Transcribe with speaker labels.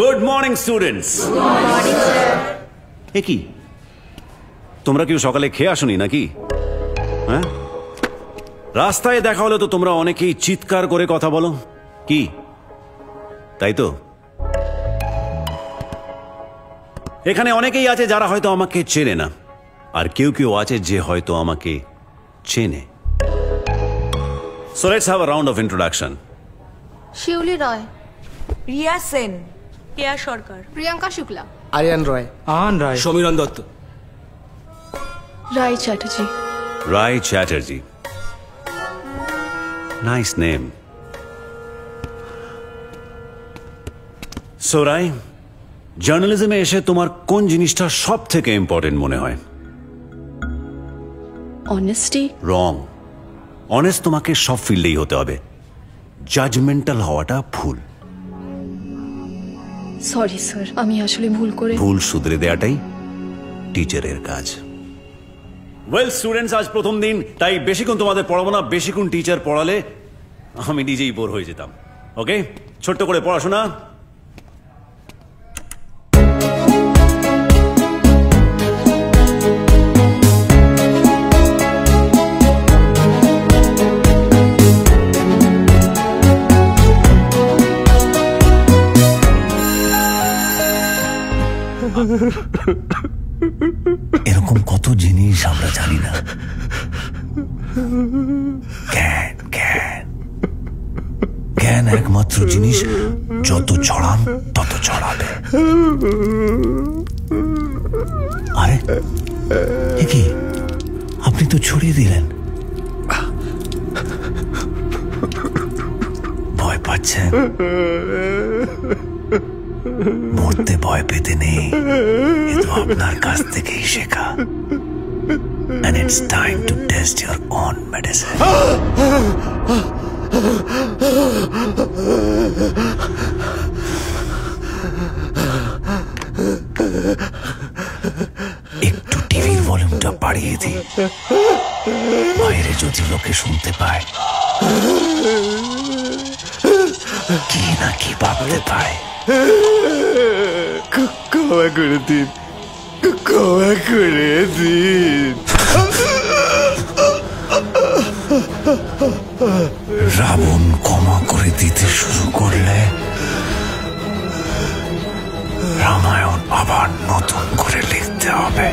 Speaker 1: Good morning students. এ কি, তোমরা কেউ সকালে খেয়ে আসোনি নাকি? হ্যাঁ, রাস্তায় দেখা হলে তো তোমরা অনেকেই চিৎকার করে কথা বলো, কি তাই তো? এখানে অনেকেই আছে যারা হয়তো আমাকে চেনে না, আর কেউ কেউ আছে যে হয়তো আমাকে চেনে। So let's have a round of introduction.
Speaker 2: Shiuli Roy,
Speaker 3: Riya Sen, Keya Sarkar,
Speaker 2: Priyanka Shukla,
Speaker 4: Aryan Roy,
Speaker 5: Ahan Roy,
Speaker 4: Samiran Dutta,
Speaker 2: Roy Chatterjee.
Speaker 1: Rai Chatterjee. Nice name. So Rai, জার্নালিজমে এসে তোমার কোন জিনিসটা সব থেকে ইম্পর্টেন্ট মনে হয়?
Speaker 2: অনেস্টি।
Speaker 1: রং। অনেস্ট তোমাকে সব ফিল্ডেই হতে হবে, জাজমেন্টাল হওয়াটা ভুল।
Speaker 2: সরি স্যার, আমি আসলে ভুল করে।
Speaker 1: ভুল শুধরে দেওয়াটাই টিচারের কাজ। ওয়েল স্টুডেন্টস, আজ প্রথম দিন, তাই বেশিক্ষণ তোমাদের পড়াবো না। বেশিক্ষণ টিচার পড়ালে আমি নিজেই বোর হয়ে যেতাম। ওকে, ছোট্ট করে পড়াশোনা। এরকম কত জিনিস আমরা জানি না। জ্ঞান একমাত্র জিনিস, যত ছড়ান তত ছড়াবে। আরে কি, আপনি তো ছড়িয়ে দিলেন। ভয় পাচ্ছেন? মরতে ভয় পেতে নেই, এ তো আপনার কাছ থেকেই শেখা। And it's time to test your own medicine. একটু টিভির ভলিউমটা বাড়িয়ে দিই, বাইরে যদি লোকে শুনতে পায় কি না কি ভাবতে পায়।
Speaker 4: ক্ষমা করে দিন, ক্ষমা করে দিন।
Speaker 1: রাবণ ক্ষমা করে দিতে শুরু করলে রামায়ণ আবার নতুন করে লিখতে হবে।